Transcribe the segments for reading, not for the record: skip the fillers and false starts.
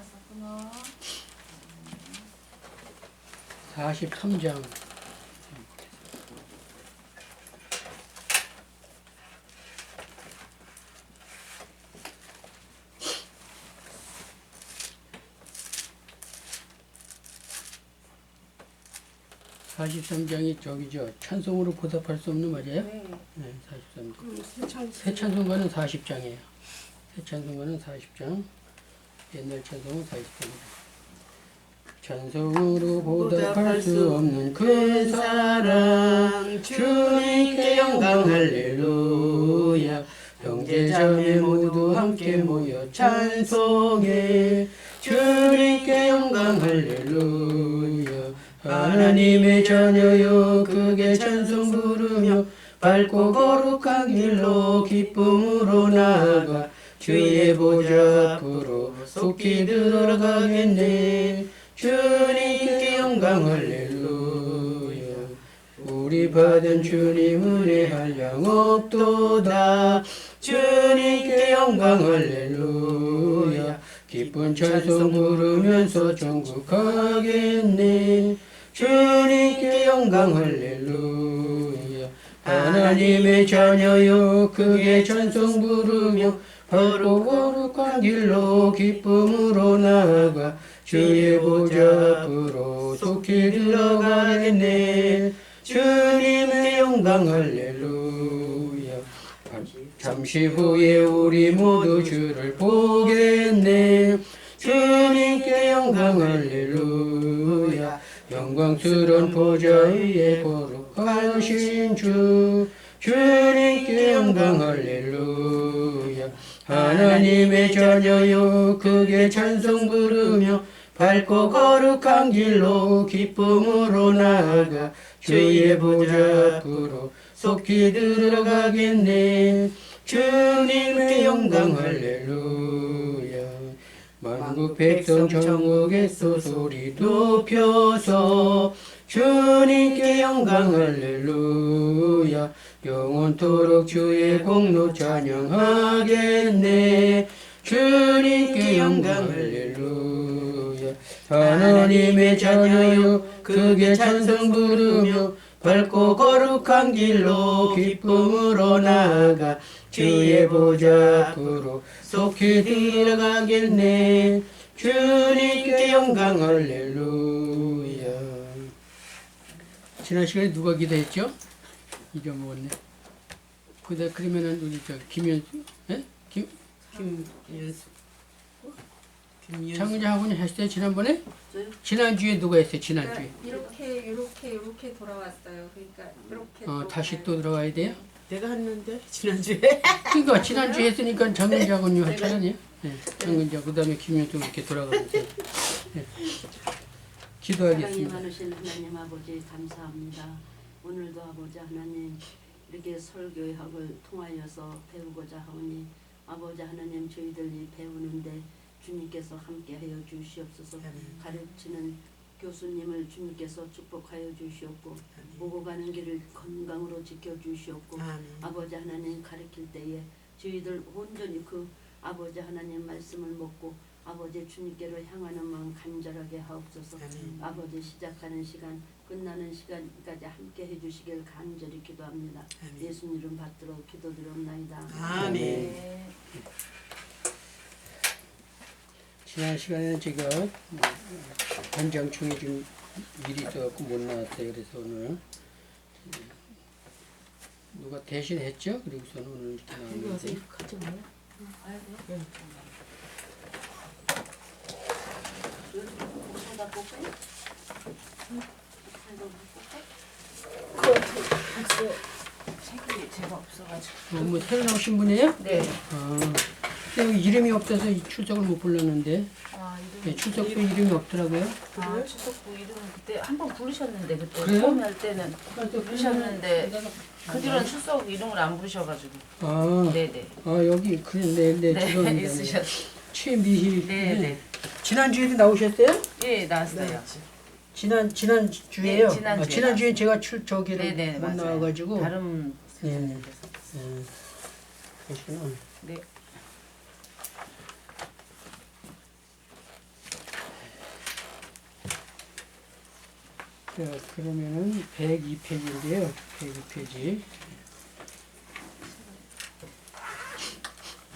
나왔었구나. 43장. (43장이) 저기죠. 찬송으로 보답할 수 없는 말이에요? 네. 네, 43장. 새 찬송가는 40장이에요. 새 찬송가는 40장. 옛날 찬송은 40장이에요. 찬송으로 보답할 수 없는 큰 사랑, 주님께 영광 할렐루야. 형제자매 모두 함께 모여 찬송해. 주님께 영광 할렐루야. 하나님의 자녀여 크게 찬송 부르며 밝고 거룩한 길로 기쁨으로 나아가 주의 보좌 앞으로 속히 들어가겠네. 주님께 영광 할렐루야. 우리 받은 주님 은혜 한량 없도다. 주님께 영광 할렐루야. 기쁜 찬송 부르면서 천국 가겠네. 주님께 영광 할렐루야. 하나님의 자녀여 크게 찬송 부르며 바로 거룩한 길로 기쁨으로 나아가 주의 보좌 앞으로 속히 들어가겠네. 주님의 영광 할렐루야. 잠시 후에 우리 모두 주를 보겠네. 주님께 영광 할렐루야. 영광스러운 보좌 위에 거룩하신 주, 주님께 영광 할렐루야. 하나님의 자녀여 크게 찬송 부르며 밝고 거룩한 길로 기쁨으로 나아가 주의 보좌 앞으로 속히 들어가겠네. 주님의 영광 할렐루야. 만국 백성 천국에서 소리 높여서 주님께 영광 할렐루야. 영원토록 주의 공로 찬양하겠네. 주님께 영광 할렐루야. 하나님의 자녀여 크게 찬송 부르며 밝고 거룩한 길로 기쁨으로 나아가 주의 보좌 앞으로 속히 들어가겠네. 주님께 영광 할렐루야. 지난 시간에 누가 기도했죠? 잊어먹었네. 그러면은 우리 김현수, 예? 김윤수. 장군장하고는 했어요 지난번에? 저요? 지난주에 누가 했어요? 지난주에? 이렇게 돌아왔어요. 그러니까 이렇게 다시 또 들어가야 돼요? 내가 했는데 지난주에. 그러니까 지난주에 했으니까 장군장하고는 하잖아요. 네, 장군장 그다음에 김현수 이렇게 돌아가면서 네. 사랑이 기도하겠습니다. 많으신 하나님 아버지 감사합니다. 오늘도 아버지 하나님 이렇게 설교학을 통하여서 배우고자 하오니 아버지 하나님 저희들이 배우는데 주님께서 함께하여 주시옵소서. 가르치는 교수님을 주님께서 축복하여 주시옵고 오고 가는 길을 건강으로 지켜주시옵고 아버지 하나님 가르칠 때에 저희들 온전히 그 아버지 하나님 말씀을 먹고 아버지 주님께로 향하는 마음 간절하게 하옵소서. 아버지 시작하는 시간 끝나는 시간까지 함께 해주시길 간절히 기도합니다. 예수님 이름 받들어 기도드렸나이다. 아멘. 지난 시간에는 제가 관장총회 좀 일이 있어갖고 못 나왔어요. 그래서 오늘 누가 대신 했죠? 그리고서는 오늘 이렇게 나왔는데 책이 제가 없어가지고. 뭐 새로 나오신 분이에요? 네. 근데 이름이 없어서 출석을 못 불렀는데 이름. 네, 출석부 이름이 없더라고요. 추석부 이름 그때 한 번 부르셨는데 그때 그래요? 처음에 할 때는 부르셨는데 그 뒤로는 출석 이름을 안 부르셔가지고. 네네. 여기 그래 네 죄송합니다. 있으셨. 최미희. 네네. 지난주에도 나오셨어요? 예 나왔어요. 지난주에요? 네, 지난주에 지난주에 제가 저기를 네네 못 맞아요. 나와가지고 다른 네. 선생님께서. 그렇구나. 네. 자, 그러면은 102페이지인데요. 102페이지.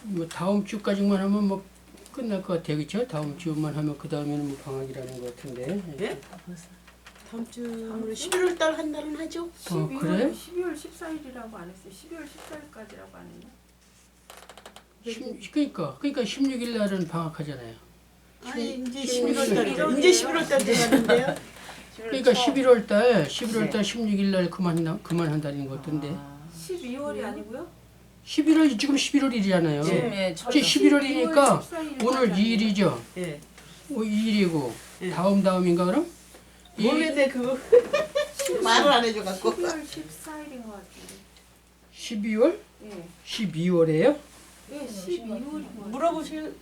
뭐 다음 주까지만 하면 뭐 끝날 것 같아요, 그렇죠? 다음 주만 하면 그 다음에는 뭐 방학이라는 것 같은데. 예? 다음 주 11월 달 한 달은 하죠? 12월, 그래? 12월 14일이라고 안 했어요. 12월 14일까지라고 안 했나? 그러니까 16일 날은 방학하잖아요. 아니 이제 11월 11월 달이죠. 이제 11월 달 돼가는데요. 그러니까 11월 달 16일 날 그만한다는 것 같던데. 12월이 아니고요? 11월 지금 11월이잖아요. 지금의 이제 11월이니까 14일까지 오늘 아니에요? 2일이죠. 예. 2일이고 예. 다음인가 그럼? 모르겠네 그거. 말을 안 해줘갖고. 12월 14일인 것 같은데. 12월? 예. 12월에요? 예, 12월인 것 같아요. 물어보실.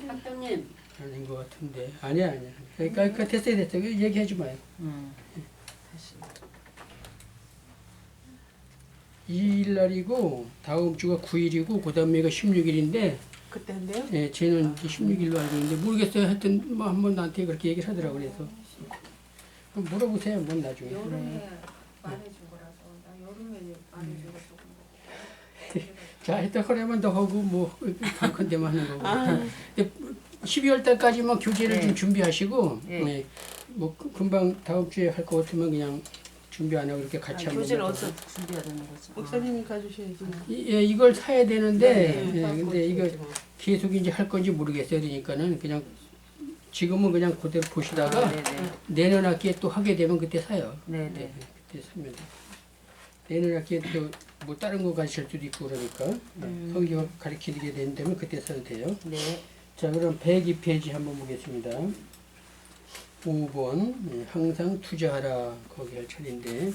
학장님 아닌 것 같은데. 아니야. 그러니까 됐어요. 얘기하지 마요. 다시. 2일 날이고 다음 주가 9일이고 그 다음에가 16일인데 그때 한대요? 예, 쟤는 16일로 알고 있는데 모르겠어요. 하여튼 뭐 한번 나한테 그렇게 얘기를 하더라고 그래서 그럼 물어보세요. 한번 나중에. 여름에 말해준 거라서 나 여름에 말해준 거 조금 자, 하여튼 허래만 더 하고 뭐 간컨대만 하는 거고. 아. 근데 12월 달까지만 교재를 네. 좀 준비하시고 네. 뭐 금방 다음 주에 할 것 같으면 그냥 준비 안 하고 이렇게 같이 한번 교재를 해보고. 어디서 준비해야 되는 거죠? 목사님이 가주셔야지. 예, 이걸 사야 되는데 네, 예, 근데 이거 계속 이제 할 건지 모르겠어요. 그러니까는 그냥 지금은 그냥 그대로 보시다가 네네. 내년 학기에 또 하게 되면 그때 사요. 네네. 그때 사면 돼. 내년 학기에 또 뭐 다른 거 가르칠 수도 있고 그러니까 성경 가르치게 된다면 그때 써도 돼요. 네. 자, 그럼 102페이지 한번 보겠습니다. 5번 항상 투자하라 거기 할 차례인데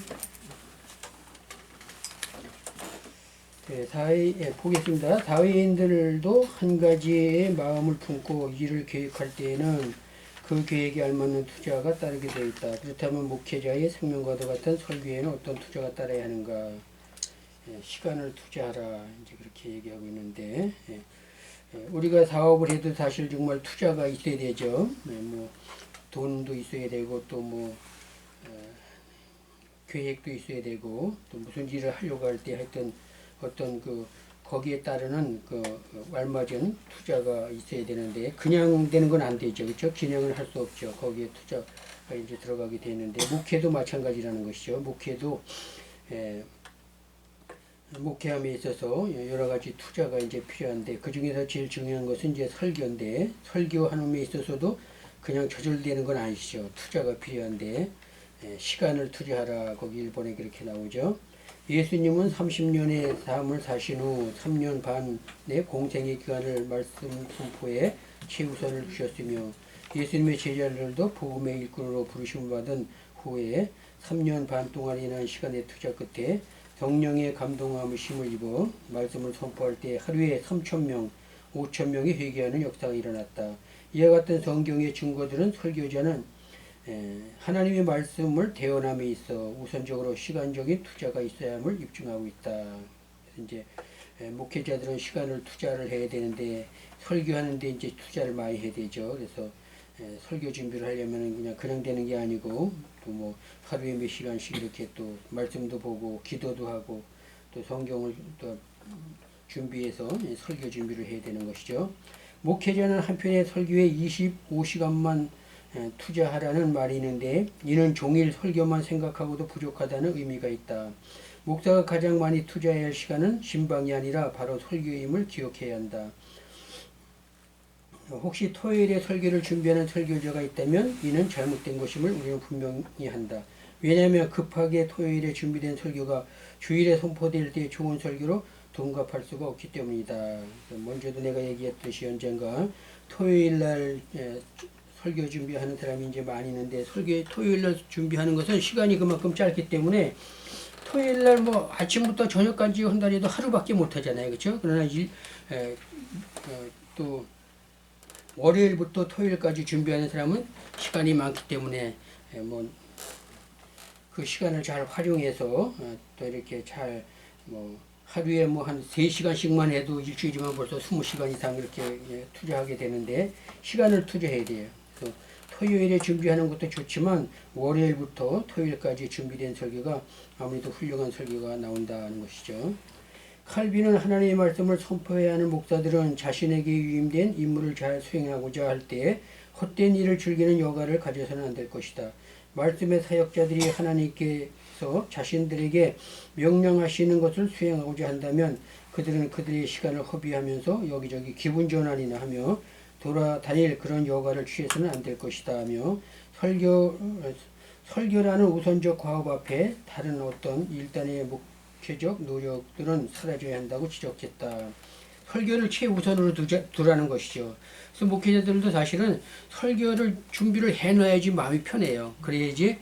네, 보겠습니다. 다윗인들도 한 가지의 마음을 품고 일을 계획할 때에는 그 계획에 알맞는 투자가 따르게 되어 있다. 그렇다면 목회자의 생명과도 같은 설교에는 어떤 투자가 따라야 하는가? 시간을 투자하라 이제 그렇게 얘기하고 있는데 우리가 사업을 해도 사실 정말 투자가 있어야 되죠. 뭐 돈도 있어야 되고 또 뭐 계획도 있어야 되고 또 무슨 일을 하려고 할 때 하여튼 어떤 거기에 따르는 알맞은 투자가 있어야 되는데 그냥 되는 건 안 되죠. 그렇죠? 그냥을 할 수 없죠. 거기에 투자가 이제 들어가게 되는데 목회도 마찬가지라는 것이죠. 목회도 목회함에 있어서 여러 가지 투자가 이제 필요한데 그 중에서 제일 중요한 것은 이제 설교인데 설교하는 데 있어서도 그냥 저절되는 건 아니죠. 투자가 필요한데 시간을 투자하라 거기 일본에 그렇게 나오죠. 예수님은 30년의 삶을 사신 후 3년 반의 공생의 기간을 말씀 선포에 최우선을 주셨으며 예수님의 제자들도 복음의 일꾼으로 부르심을 받은 후에 3년 반 동안이라는 시간의 투자 끝에 성령의 감동함을 힘을 입어 말씀을 선포할 때 하루에 3,000명, 5,000명이 회개하는 역사가 일어났다. 이와 같은 성경의 증거들은 설교자는 하나님의 말씀을 대언함에 있어 우선적으로 시간적인 투자가 있어야 함을 입증하고 있다. 그래서 이제 목회자들은 시간을 투자를 해야 되는데 설교하는데 이제 투자를 많이 해야 되죠. 그래서 설교 준비를 하려면 그냥 되는 게 아니고 또 뭐 하루에 몇 시간씩 이렇게 또 말씀도 보고 기도도 하고 또 성경을 또 준비해서 설교 준비를 해야 되는 것이죠. 목회자는 한편의 설교에 25시간만 투자하라는 말이 있는데 이는 종일 설교만 생각하고도 부족하다는 의미가 있다. 목사가 가장 많이 투자해야 할 시간은 신방이 아니라 바로 설교임을 기억해야 한다. 혹시 토요일에 설교를 준비하는 설교자가 있다면 이는 잘못된 것임을 우리는 분명히 한다. 왜냐하면 급하게 토요일에 준비된 설교가 주일에 선포될 때 좋은 설교로 둔갑할 수가 없기 때문이다. 먼저도 내가 얘기했듯이 언젠가 토요일날 설교 준비하는 사람이 이제 많이 있는데 토요일날 준비하는 것은 시간이 그만큼 짧기 때문에 토요일날 뭐 아침부터 저녁까지 한다 해도 하루밖에 못 하잖아요. 그렇죠? 그러나 또 월요일부터 토요일까지 준비하는 사람은 시간이 많기 때문에 뭐 그 시간을 잘 활용해서 또 이렇게 잘 뭐 하루에 뭐 한 3시간씩만 해도 일주일이면 벌써 20시간 이상 이렇게 투자하게 되는데 시간을 투자해야 돼요. 그래서 토요일에 준비하는 것도 좋지만 월요일부터 토요일까지 준비된 설교가 아무래도 훌륭한 설교가 나온다는 것이죠. 칼빈은 하나님의 말씀을 선포해야 하는 목사들은 자신에게 위임된 임무를 잘 수행하고자 할 때 헛된 일을 즐기는 여가를 가져서는 안 될 것이다. 말씀의 사역자들이 하나님께서 자신들에게 명령하시는 것을 수행하고자 한다면 그들은 그들의 시간을 허비하면서 여기저기 기분 전환이나 하며 돌아다닐 그런 여가를 취해서는 안 될 것이다 하며 설교라는 우선적 과업 앞에 다른 어떤 일단의 목회적 노력들은 사라져야 한다고 지적했다. 설교를 최우선으로 두라는 것이죠. 그래서 목회자들도 사실은 설교를 준비를 해놔야지 마음이 편해요. 그래야지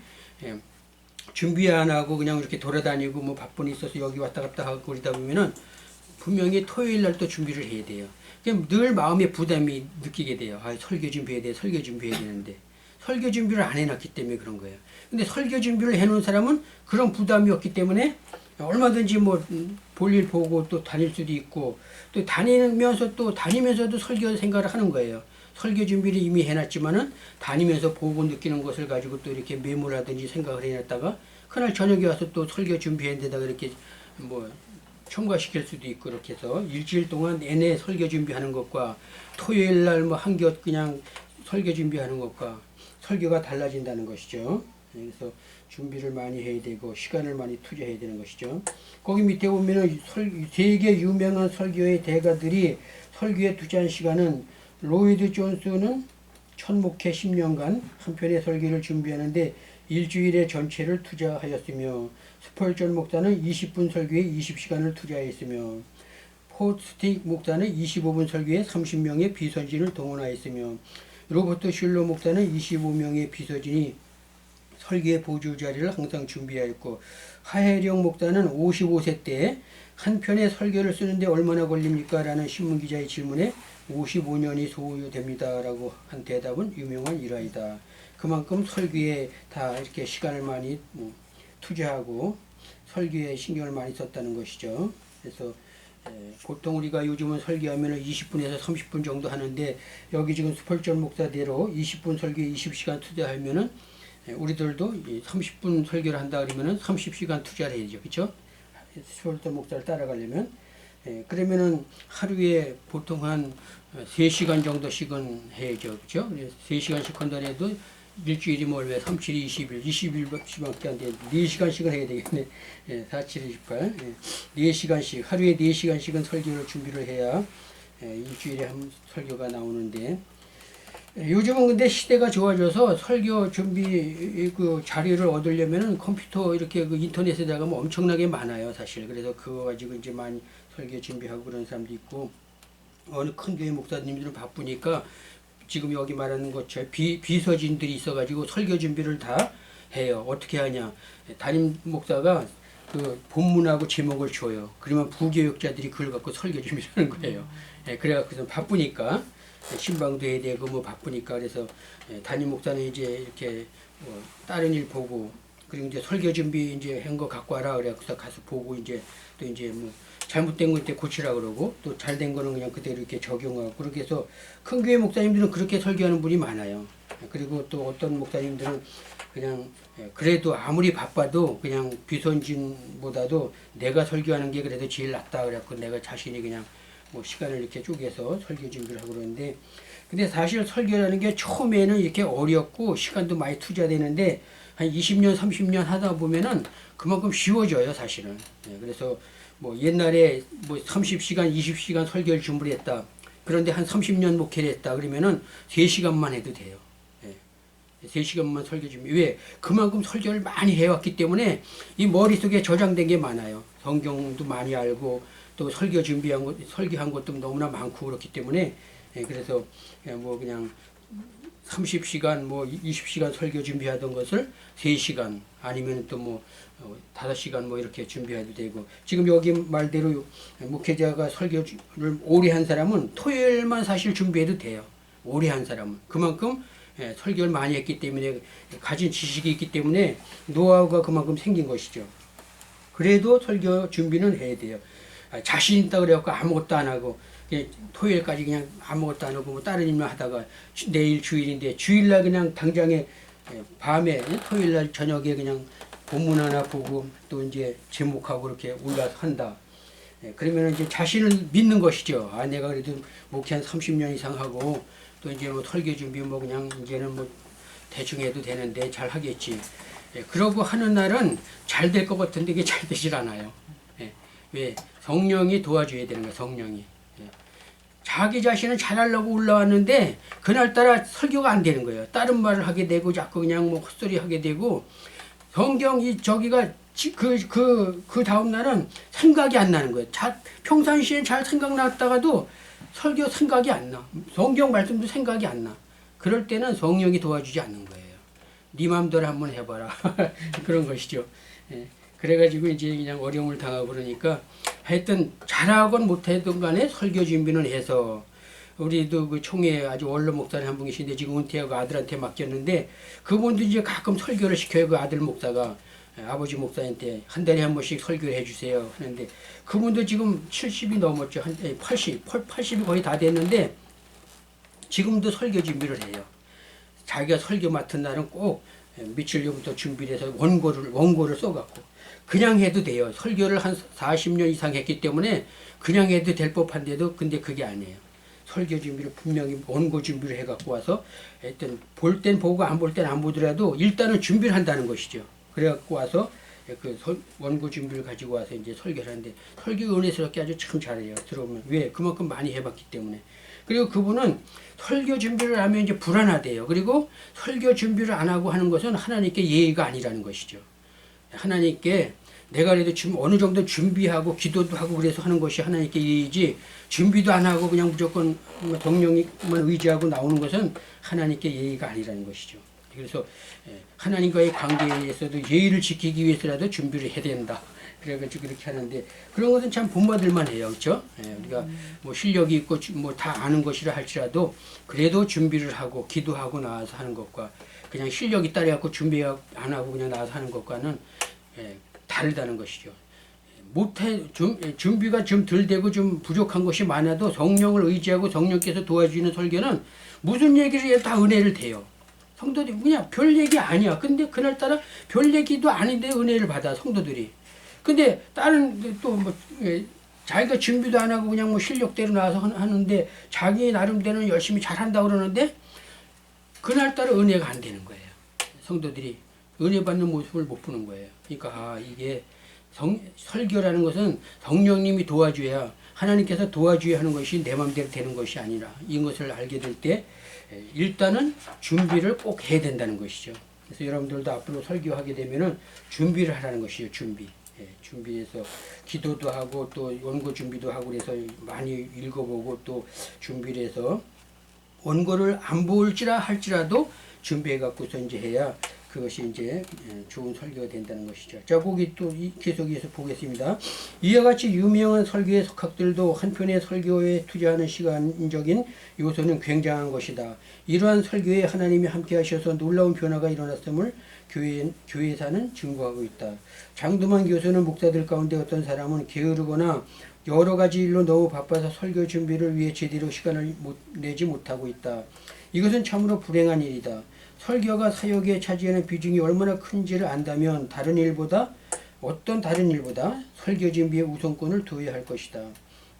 준비 안 하고 그냥 이렇게 돌아다니고 뭐 바쁜 일 있어서 여기 왔다 갔다 하고 그러다 보면은 분명히 토요일 날 또 준비를 해야 돼요. 늘 마음에 부담이 느끼게 돼요. 아, 설교 준비해야 돼, 설교 준비해야 되는데 설교 준비를 안 해놨기 때문에 그런 거예요. 근데 설교 준비를 해놓은 사람은 그런 부담이 없기 때문에 얼마든지 뭐 볼일 보고 또 다닐 수도 있고 또 다니면서도 설교 생각을 하는 거예요. 설교 준비를 이미 해놨지만은 다니면서 보고 느끼는 것을 가지고 또 이렇게 메모라든지 생각을 해놨다가 그날 저녁에 와서 또 설교 준비한 데다가 이렇게 뭐 첨가시킬 수도 있고 이렇게 해서 일주일 동안 내내 설교 준비하는 것과 토요일 날 뭐 한곁 그냥 설교 준비하는 것과 설교가 달라진다는 것이죠. 그래서 준비를 많이 해야 되고 시간을 많이 투자해야 되는 것이죠. 거기 밑에 보면은 세계 유명한 설교의 대가들이 설교에 투자한 시간은 로이드 존스는 천목회 10년간 한 편의 설교를 준비하는데 일주일의 전체를 투자하였으며 스펄전 목사는 20분 설교에 20시간을 투자했으며 포스틱 목사는 25분 설교에 30명의 비서진을 동원하였으며 로버트 슐러 목사는 25명의 비서진이 설교의 보조 자리를 항상 준비하였고 하혜령 목사는 55세 때 한 편의 설교를 쓰는데 얼마나 걸립니까? 라는 신문기자의 질문에 55년이 소요됩니다. 라고 한 대답은 유명한 일화이다. 그만큼 설교에 다 이렇게 시간을 많이 투자하고 설교에 신경을 많이 썼다는 것이죠. 그래서 보통 우리가 요즘은 설교하면 20분에서 30분 정도 하는데 여기 지금 스펄전 목사대로 20분 설교에 20시간 투자하면은 우리들도 30분 설교를 한다 그러면은 30시간 투자를 해야죠. 그렇죠? 스펄전 목사를 따라가려면 그러면은 하루에 보통 한 3시간 정도씩은 해야죠. 그렇죠? 3시간씩 한다 해도 일주일이 뭘 3, 7, 20일, 20일밖에 안 돼. 4시간씩은 해야 되겠네. 4, 7, 28. 4시간씩, 하루에 4시간씩은 설교를 준비를 해야 일주일에 한 설교가 나오는데, 요즘은 근데 시대가 좋아져서 설교 준비 그 자료를 얻으려면은 컴퓨터 이렇게 그 인터넷에 들어가면 엄청나게 많아요, 사실. 그래서 그거 가지고 이제 많이 설교 준비하고 그런 사람도 있고, 어느 큰 교회 목사님들은 바쁘니까 지금 여기 말하는 것처럼 비서진들이 있어가지고 설교 준비를 다 해요. 어떻게 하냐? 담임 목사가 그 본문하고 제목을 줘요. 그러면 부교육자들이 그걸 갖고 설교 준비를 하는 거예요. 그래갖고서 바쁘니까 신방도 해야 되고 뭐 바쁘니까 그래서 담임 목사는 이제 이렇게 뭐 다른 일 보고 그리고 이제 설교 준비 이제 한 거 갖고 와라 그래서 가서 보고 이제 또 이제 뭐 잘못된 거 이때 고치라 그러고 또 잘된 거는 그냥 그대로 이렇게 적용하고 그렇게 해서 큰 교회 목사님들은 그렇게 설교하는 분이 많아요. 그리고 또 어떤 목사님들은 그냥 그래도 아무리 바빠도 그냥 비선진보다도 내가 설교하는 게 그래도 제일 낫다 그래갖고 내가 자신이 그냥 뭐 시간을 이렇게 쪼개서 설교 준비를 하고 그러는데 근데 사실 설교라는 게 처음에는 이렇게 어렵고 시간도 많이 투자되는데 한 20년 30년 하다 보면은 그만큼 쉬워져요 사실은. 그래서 뭐 옛날에 뭐 30시간 20시간 설교를 준비를 했다 그런데 한 30년 목회를 했다 그러면은 3시간만 해도 돼요. 3시간만 설교 준비. 왜? 그만큼 설교를 많이 해왔기 때문에 이 머릿속에 저장된 게 많아요. 성경도 많이 알고 또 설교 준비한 것, 설교한 것도 너무나 많고 그렇기 때문에 그래서 뭐 그냥 30시간 뭐 20시간 설교 준비하던 것을 3시간 아니면 또 뭐 5시간 뭐 이렇게 준비해도 되고 지금 여기 말대로 목회자가 설교를 오래 한 사람은 토요일만 사실 준비해도 돼요. 오래 한 사람은 그만큼 설교를 많이 했기 때문에 가진 지식이 있기 때문에 노하우가 그만큼 생긴 것이죠. 그래도 설교 준비는 해야 돼요. 자신 있다 그래갖고 아무것도 안 하고 토요일까지 그냥 아무것도 안 하고 뭐 다른 일만 하다가 내일 주일인데 주일날 그냥 당장에 밤에 토요일날 저녁에 그냥 본문 하나 보고 또 이제 제목하고 그렇게 올라서 한다. 그러면 이제 자신을 믿는 것이죠. 아, 내가 그래도 목회 한 30년 이상 하고 또 이제 뭐 설교 준비 뭐 그냥 이제는 뭐 대충 해도 되는데 잘 하겠지. 그러고 하는 날은 잘 될 것 같은데 이게 잘 되질 않아요. 왜? 성령이 도와줘야 되는 거예요. 성령이. 자기 자신은 잘하려고 올라왔는데 그날따라 설교가 안 되는 거예요. 다른 말을 하게 되고 자꾸 그냥 뭐 헛소리 하게 되고 성경이 저기가 그 다음 날은 생각이 안 나는 거예요. 평상시엔 잘 생각났다가도 설교 생각이 안 나. 성경 말씀도 생각이 안 나. 그럴 때는 성령이 도와주지 않는 거예요. 네 맘대로 한번 해봐라. 그런 것이죠. 그래가지고 이제 그냥 어려움을 당하고 그러니까 하여튼 잘하건 못하든 간에 설교 준비는 해서 우리도 그 총회 아주 원로 목사님 한 분 계신데 지금 은퇴하고 아들한테 맡겼는데 그분도 이제 가끔 설교를 시켜요. 그 아들 목사가 아버지 목사한테 한 달에 한 번씩 설교를 해주세요 하는데 그분도 지금 70이 넘었죠. 한 80이 거의 다 됐는데 지금도 설교 준비를 해요. 자기가 설교 맡은 날은 꼭 며칠 전부터 준비를 해서 원고를 써갖고 그냥 해도 돼요. 설교를 한 40년 이상 했기 때문에 그냥 해도 될 법한데도 근데 그게 아니에요. 설교 준비를 분명히 원고 준비를 해갖고 와서 하여튼 볼 땐 보고 안 볼 땐 안 보더라도 일단은 준비를 한다는 것이죠. 그래갖고 와서 그 원고 준비를 가지고 와서 이제 설교를 하는데 설교 은혜스럽게 아주 참 잘해요. 들어오면. 왜? 그만큼 많이 해봤기 때문에. 그리고 그분은 설교 준비를 하면 이제 불안하대요. 그리고 설교 준비를 안 하고 하는 것은 하나님께 예의가 아니라는 것이죠. 하나님께 내가 그래도 어느 정도 준비하고 기도도 하고 그래서 하는 것이 하나님께 예의지 준비도 안 하고 그냥 무조건 성령만 의지하고 나오는 것은 하나님께 예의가 아니라는 것이죠. 그래서 하나님과의 관계에서도 예의를 지키기 위해서라도 준비를 해야 된다. 그래가지고 그렇게 하는데 그런 것은 참 본받을만 해요. 그렇죠? 우리가 뭐 실력이 있고 뭐 다 아는 것이라 할지라도 그래도 준비를 하고 기도하고 나와서 하는 것과 그냥 실력이 따라갖고 준비 안 하고 그냥 나와서 하는 것과는 다르다는 것이죠. 준비가 좀 덜 되고 좀 부족한 것이 많아도 성령을 의지하고 성령께서 도와주시는 설교는 무슨 얘기를 해도 다 은혜를 돼요. 성도들이 그냥 별 얘기 아니야. 근데 그날따라 별 얘기도 아닌데 은혜를 받아 성도들이. 근데 다른 또 뭐 자기가 준비도 안 하고 그냥 뭐 실력대로 나와서 하는데 자기 나름대로는 열심히 잘한다고 그러는데 그날따라 은혜가 안 되는 거예요. 성도들이 은혜 받는 모습을 못 보는 거예요. 그러니까 이게 설교라는 것은 성령님이 도와줘야 하나님께서 도와줘야 하는 것이 내 마음대로 되는 것이 아니라 이것을 알게 될 때 일단은 준비를 꼭 해야 된다는 것이죠. 그래서 여러분들도 앞으로 설교하게 되면은 준비를 하라는 것이죠. 준비해서 기도도 하고 또 원고 준비도 하고 그래서 많이 읽어보고 또 준비를 해서 원고를 안 볼지라 할지라도 준비해 갖고서 이제 해야 그것이 이제 좋은 설교가 된다는 것이죠. 자, 거기 또 계속해서 보겠습니다. 이와 같이 유명한 설교의 석학들도 한편의 설교에 투자하는 시간적인 요소는 굉장한 것이다. 이러한 설교에 하나님이 함께 하셔서 놀라운 변화가 일어났음을 교회사는 증거하고 있다. 장두만 교수는 목사들 가운데 어떤 사람은 게으르거나 여러 가지 일로 너무 바빠서 설교 준비를 위해 제대로 시간을 내지 못하고 있다. 이것은 참으로 불행한 일이다. 설교가 사역에 차지하는 비중이 얼마나 큰지를 안다면 어떤 다른 일보다 설교 준비에 우선권을 두어야 할 것이다.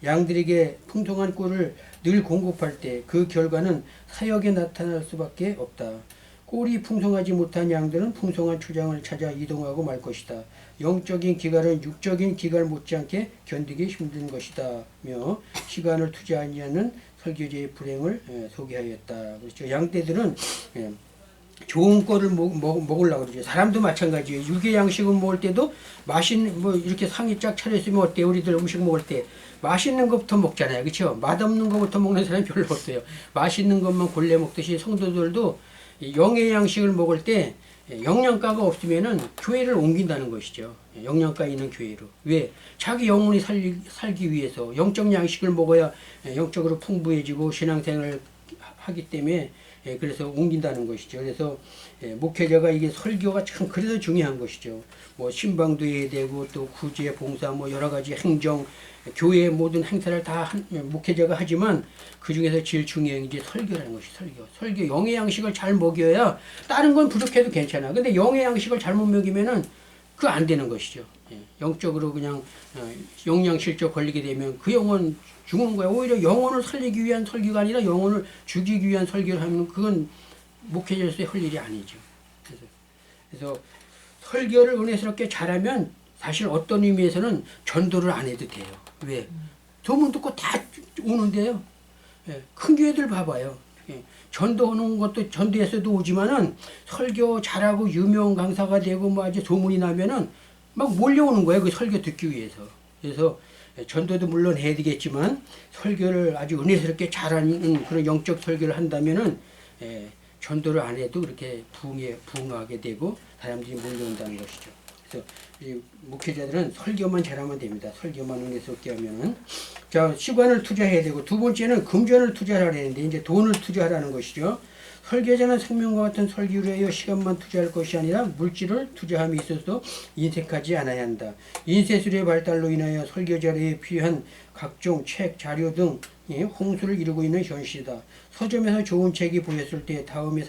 양들에게 풍성한 꿀을 늘 공급할 때 그 결과는 사역에 나타날 수밖에 없다. 꿀이 풍성하지 못한 양들은 풍성한 초장을 찾아 이동하고 말 것이다. 영적인 기갈은 육적인 기갈 못지않게 견디기 힘든 것이다. 며 시간을 투자하지 않는 설교제의 불행을 소개하였다. 그렇죠. 양떼들은 좋은 거를 먹으려고 그러죠. 사람도 마찬가지예요. 육의 양식을 먹을 때도 뭐 이렇게 상이 쫙 차려있으면 어때? 우리들 음식 먹을 때 맛있는 것부터 먹잖아요. 그렇죠? 맛없는 것부터 먹는 사람이 별로 없어요. 맛있는 것만 골래 먹듯이 성도들도 영의 양식을 먹을 때 영양가가 없으면은 교회를 옮긴다는 것이죠. 영양가 있는 교회로. 왜? 자기 영혼이 살기 위해서 영적 양식을 먹어야 영적으로 풍부해지고 신앙생활을 하기 때문에 그래서 옮긴다는 것이죠. 그래서 목회자가 이게 설교가 참 그래서 중요한 것이죠. 뭐 신방도 해야 되고 또 구제, 봉사, 뭐 여러 가지 행정, 교회의 모든 행사를 다 목회자가 하지만 그 중에서 제일 중요한 게 설교라는 것이 설교. 영의 양식을 잘 먹여야 다른 건 부족해도 괜찮아. 근데 영의 양식을 잘못 먹이면은 그거 안 되는 것이죠. 영적으로 그냥 영양실조 걸리게 되면 그 영혼 죽는 거야. 오히려 영혼을 살리기 위한 설교가 아니라 영혼을 죽이기 위한 설교를 하면 그건 목회자로서의 할 일이 아니죠. 그래서 설교를 은혜스럽게 잘하면 사실 어떤 의미에서는 전도를 안 해도 돼요. 왜? 소문 듣고 다 오는데요. 큰 교회들 봐봐요. 전도하는 것도 전도에서도 오지만은 설교 잘하고 유명 강사가 되고 뭐 아주 소문이 나면은 막 몰려오는 거예요. 그 설교 듣기 위해서. 그래서 전도도 물론 해야 되겠지만 설교를 아주 은혜스럽게 잘하는 그런 영적 설교를 한다면은 전도를 안 해도 그렇게 부흥하게 되고 사람들이 몰려온다는 것이죠. 그래서 이 목회자들은 설교만 잘하면 됩니다. 설교만 은혜스럽게 하면은. 자, 시간을 투자해야 되고, 두 번째는 금전을 투자하라 했는데 이제 돈을 투자하라는 것이죠. 설교자는 생명과 같은 설교를 하여 시간만 투자할 것이 아니라 물질을 투자함에 있어서 인색하지 않아야 한다. 인쇄술의 발달로 인하여 설교자료에 필요한 각종 책, 자료 등 홍수를 이루고 있는 현실이다. 서점에서 좋은 책이 보였을 때 다음에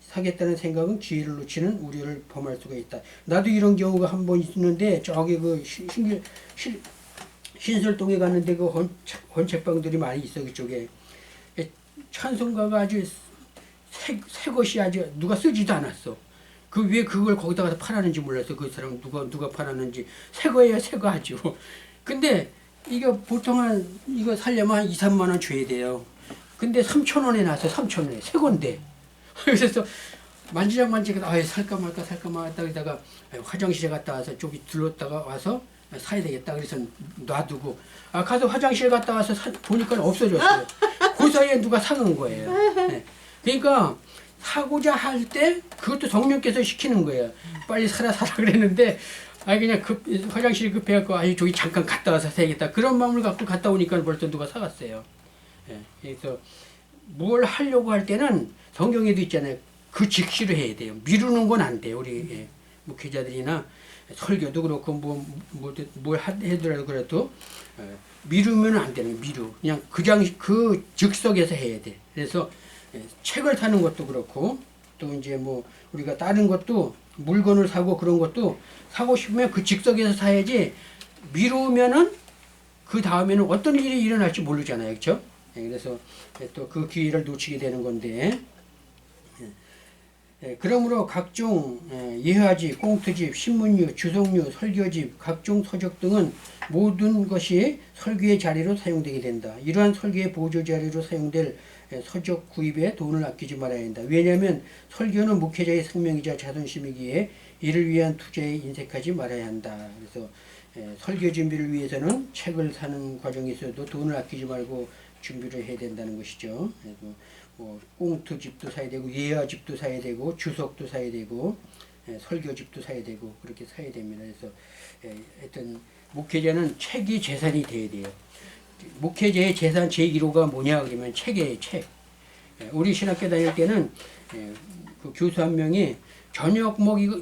사겠다는 생각은 기회를 놓치는 우려를 범할 수가 있다. 나도 이런 경우가 한 번 있는데 저기 그 신설동에 갔는데 그 헌책방들이 많이 있어. 그쪽에 찬송가가 아주 새 것이 아주 누가 쓰지도 않았어. 그 왜 그걸 거기다가 팔았는지 몰랐어. 그 사람 누가 팔았는지. 새 거예요, 새 거 아주. 근데 이거 보통 이거 살려면 한 2, 3만 원 줘야 돼요. 근데 3,000원에 나왔어. 3,000원에 새 건데. 그래서 만지작만지작 살까 말까 하다가 화장실에 갔다 와서 저기 들렀다가 와서 사야 되겠다. 그래서 놔두고 가서 화장실 갔다 와서 보니까 없어졌어요. 그 사이에 누가 사는 거예요. 그러니까 사고자 할 때 그것도 성령께서 시키는 거예요. 빨리 사라 그랬는데 그냥 화장실 급해갖고 저기 잠깐 갔다 와서 사야겠다. 그런 마음을 갖고 갔다 오니까 벌써 누가 사갔어요. 그래서 뭘 하려고 할 때는 성경에도 있잖아요. 그 즉시로 해야 돼요. 미루는 건 안 돼요. 우리 목회자들이나 설교도 그렇고 뭘 하더라도 그래도 미루면 안 되는 거예요. 그냥 그 즉석에서 해야 돼. 그래서 책을 사는 것도 그렇고 또 이제 뭐 우리가 다른 것도 물건을 사고 그런 것도 사고 싶으면 그 즉석에서 사야지 미루면은 그 다음에는 어떤 일이 일어날지 모르잖아요. 그렇죠? 그래서 또 그 기회를 놓치게 되는 건데 그러므로 각종 예화집, 꽁트집, 신문류, 주석류, 설교집, 각종 서적 등은 모든 것이 설교의 자료로 사용되게 된다. 이러한 설교의 보조 자료로 사용될 서적 구입에 돈을 아끼지 말아야 한다. 왜냐하면 설교는 목회자의 생명이자 자존심이기에 이를 위한 투자에 인색하지 말아야 한다. 그래서 설교 준비를 위해서는 책을 사는 과정에서도 돈을 아끼지 말고 준비를 해야 된다는 것이죠. 그래서 뭐 꽁트집도 사야 되고 예화집도 사야 되고 주석도 사야 되고 설교집도 사야 되고 그렇게 사야 됩니다. 그래서 하여튼 목회자는 책이 재산이 돼야 돼요. 목회자의 재산 제1호가 뭐냐 그러면 책이에요. 책. 우리 신학교 다닐 때는 그 교수 한 명이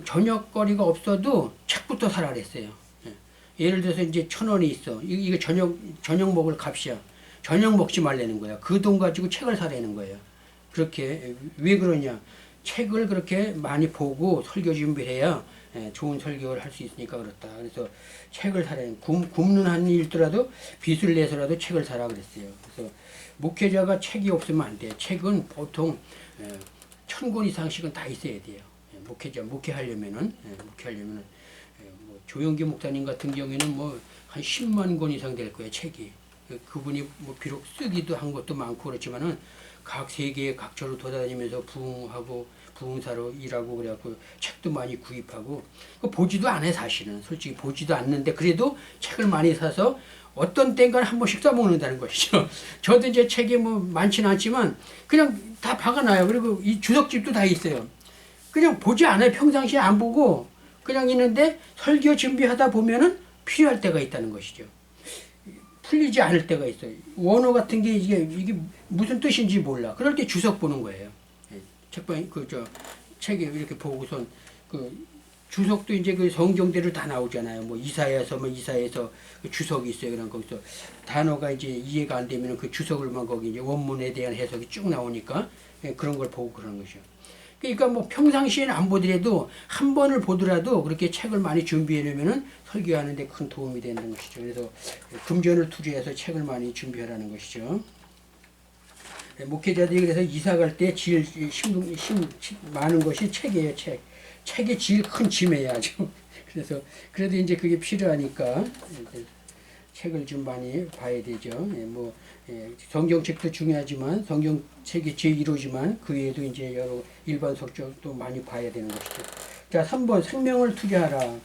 저녁거리가 없어도 책부터 사라 그랬어요. 예를 들어서 이제 1,000원이 있어. 이거 저녁 먹을 값이야. 저녁 먹지 말라는 거야. 그 돈 가지고 책을 사라는 거예요. 그렇게 왜 그러냐? 책을 그렇게 많이 보고 설교 준비해야 좋은 설교를 할 수 있으니까 그렇다. 그래서 책을 사라는 굶는 한 일더라도 빚을 내서라도 책을 사라 그랬어요. 그래서 목회자가 책이 없으면 안 돼요. 책은 보통 1,000권 이상씩은 다 있어야 돼요. 목회하려면은 뭐 조영기 목사님 같은 경우에는 뭐 한 10만 권 이상 될 거예요. 책이. 그분이 뭐 비록 쓰기도 한 것도 많고 그렇지만은 각 세계에 각처로 돌아다니면서 부흥하고 부흥사로 일하고 그래갖고 책도 많이 구입하고 보지도 않아요. 사실은 솔직히 보지도 않는데 그래도 책을 많이 사서 어떤 땐가는 한 번씩 써먹는다는 것이죠. 저도 이제 책이 뭐 많지는 않지만 그냥 다 박아놔요. 그리고 이 주석집도 다 있어요. 그냥 보지 않아요. 평상시에 안 보고 그냥 있는데 설교 준비하다 보면은 필요할 때가 있다는 것이죠. 풀리지 않을 때가 있어요. 원어 같은 게 이게 무슨 뜻인지 몰라. 그럴 때 주석 보는 거예요. 예, 책방 책에 이렇게 보고선 그 주석도 이제 그 성경대로 다 나오잖아요. 뭐 이사야서 그 주석이 있어요. 그럼 거기서 단어가 이제 이해가 안 되면 그 주석을만 거기 이제 원문에 대한 해석이 쭉 나오니까 예, 그런 걸 보고 그러는 거죠. 그러니까 뭐 평상시에는 안 보더라도 한 번을 보더라도 그렇게 책을 많이 준비해 놓으면은 설교하는데 큰 도움이 되는 것이죠. 그래서 금전을 투자해서 책을 많이 준비하라는 것이죠. 목회자들이 그래서 이사 갈 때 제일 많은 것이 책이에요. 책의 제일 큰 짐이에요, 아주. 그래서 그래도 이제 그게 필요하니까 책을 좀 많이 봐야 되죠. 성경책도 중요하지만 성경책이 제1호지만 그 외에도 이제 여러 일반 석적도 많이 봐야 되는 것이죠. 자, 3번 생명을 투자하라.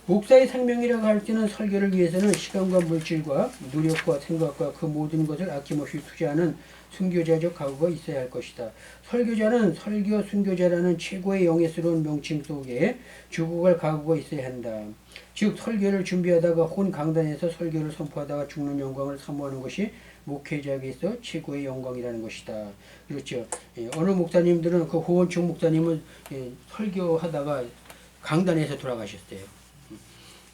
목사의 생명이라고 할 때는 설교를 위해서는 시간과 물질과 노력과 생각과 그 모든 것을 아낌없이 투자하는 순교자적 각오가 있어야 할 것이다. 설교자는 설교 순교자라는 최고의 영예스러운 명칭 속에 죽어갈 각오가 있어야 한다. 즉 설교를 준비하다가 혹은 강단에서 설교를 선포하다가 죽는 영광을 사모하는 것이 목회자에게서 최고의 영광이라는 것이다. 그렇죠. 어느 목사님들은 그 호원총 목사님은 설교하다가 강단에서 돌아가셨어요.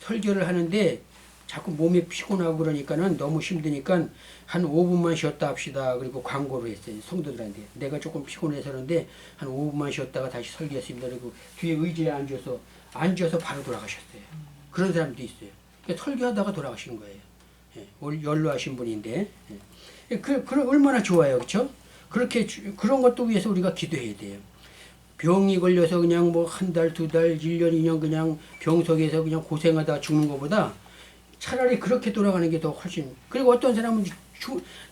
설교를 하는데 자꾸 몸이 피곤하고 그러니까는 너무 힘드니까 한 5분만 쉬었다 합시다. 그리고 광고를 했어요. 성도들한테. 내가 조금 피곤해서 그런데 한 5분만 쉬었다가 다시 설교했습니다. 그리고 뒤에 의자에 앉아서 바로 돌아가셨어요. 그런 사람도 있어요. 그러니까 설교하다가 돌아가신 거예요. 연로하신 분인데. 얼마나 좋아요. 그렇죠? 그런 것도 위해서 우리가 기도해야 돼요. 병이 걸려서 그냥 뭐 한 달, 두 달, 1년, 2년 그냥 병석에서 그냥 고생하다 죽는 것보다 차라리 그렇게 돌아가는 게 더 훨씬. 그리고 어떤 사람은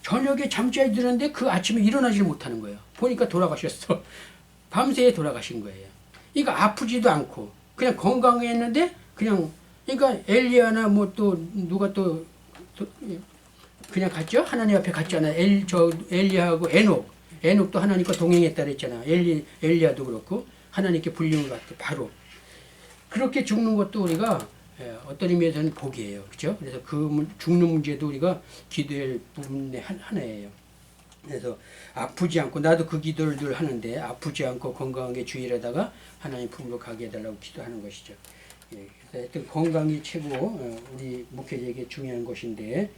저녁에 잠자리 드는데 그 아침에 일어나질 못하는 거예요. 보니까 돌아가셨어. 밤새 돌아가신 거예요. 그러니까 아프지도 않고 그냥 건강했는데 그냥 그러니까 엘리야나 뭐 또 누가 또 그냥 갔죠? 하나님 앞에 갔잖아요. 엘리야하고 에녹도 하나님과 동행했다 그랬잖아. 엘리야도 그렇고 하나님께 불림을 받고 바로 그렇게 죽는 것도 우리가 어떤 의미에서는 복이에요. 그렇죠? 그래서 그 죽는 문제도 우리가 기도할 부분의 하나예요. 그래서 아프지 않고 나도 그 기도를 늘 하는데 아프지 않고 건강하게 주일하다가 하나님 품으로 가게 해달라고 기도하는 것이죠. 그래서 하여튼 건강이 최고 우리 목회자에게 중요한 것인데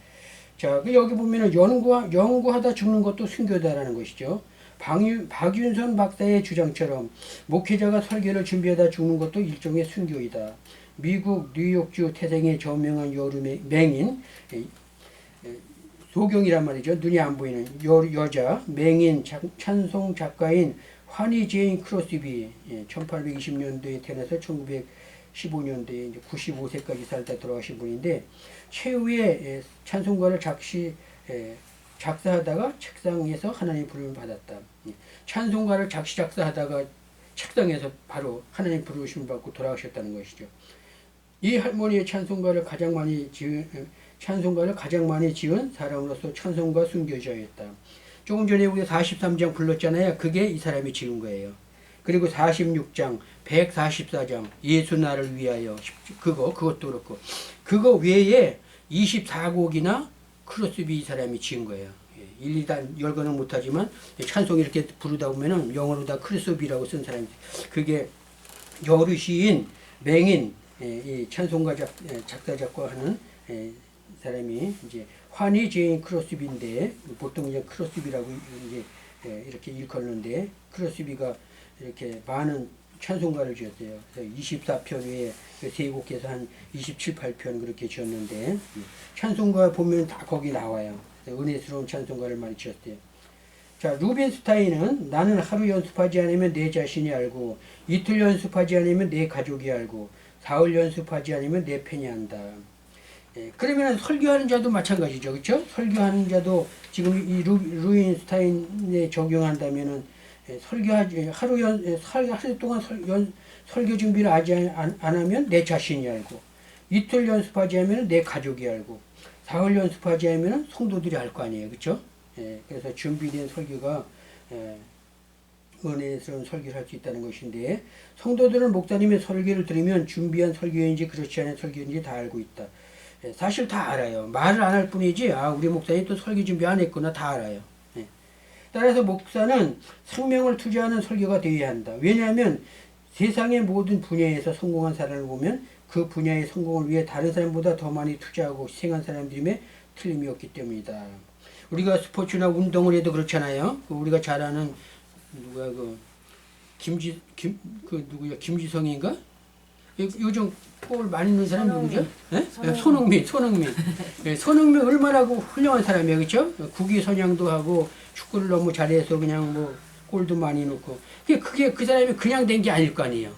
자, 여기 보면은 연구하다 죽는 것도 순교다라는 것이죠. 박윤선 박사의 주장처럼 목회자가 설교를 준비하다 죽는 것도 일종의 순교이다. 미국 뉴욕주 태생의 저명한 여름의 맹인 소경이란 말이죠. 눈이 안 보이는 여자 맹인 찬송 작가인 환희 제인 크로스비 1820년도에 태어나서 1915년도에 이제 95세까지 살다 돌아가신 분인데 최후의 찬송가를 작사하다가 책상에서 하나님 부름을 받았다. 찬송가를 작사하다가 책상에서 바로 하나님 부르심을 받고 돌아가셨다는 것이죠. 이 할머니의 찬송가를 가장 많이 지은 사람으로서 찬송가 순교자였다. 조금 전에 우리가 43장 불렀잖아요. 그게 이 사람이 지은 거예요. 그리고 46장, 144장, 예수 나를 위하여 그것도 그렇고 그거 외에 24곡이나 크로스비 이 사람이 지은 거예요. 일일이 다 열거는 못하지만 찬송 이렇게 부르다 보면은 영어로 다 크로스비라고 쓴 사람이 그게 여르시인 맹인 이 찬송가 작사 작곡하는 사람이 이제 환희 제인 크로스비인데 보통 이제 크로스비라고 이제 이렇게 일컫는데 크로스비가 이렇게 많은 찬송가를 지었어요. 그래서 24편 외에 세 곡해서 한 27, 8편 그렇게 지었는데 찬송가 보면 다 거기 나와요. 은혜스러운 찬송가를 많이 지었대요. 자, 루벤스타인은 나는 하루 연습하지 않으면 내 자신이 알고 이틀 연습하지 않으면 내 가족이 알고 사흘 연습하지 않으면 내 팬이 안다. 그러면 설교하는 자도 마찬가지죠. 그렇죠? 설교하는 자도 지금 이 루벤스타인에 적용한다면은 설교하지 하루 동안 설교 준비를 하지 안 하면 내 자신이 알고 이틀 연습하지 않으면 내 가족이 알고 사흘 연습하지 않으면 성도들이 알 거 아니에요. 그렇죠? 그래서 준비된 설교가 은혜스러운 설교를 할 수 있다는 것인데 성도들은 목사님의 설교를 들으면 준비한 설교인지 그렇지 않은 설교인지 다 알고 있다. 사실 다 알아요. 말을 안 할 뿐이지 우리 목사님 또 설교 준비 안 했구나 다 알아요. 따라서 목사는 생명을 투자하는 설교가 되어야 한다. 왜냐하면 세상의 모든 분야에서 성공한 사람을 보면 그 분야의 성공을 위해 다른 사람보다 더 많이 투자하고 희생한 사람들임에 틀림이 없기 때문이다. 우리가 스포츠나 운동을 해도 그렇잖아요. 우리가 잘 아는 누구야 김지성인가? 요즘 골 많이 넣는 사람 누구죠? 손흥민. 손흥민 얼마나 훌륭한 사람이야, 그렇죠? 국위 선양도 하고 축구를 너무 잘해서 그냥 뭐 골도 많이 넣고. 그게 그 사람이 그냥 된 게 아닐 거 아니에요.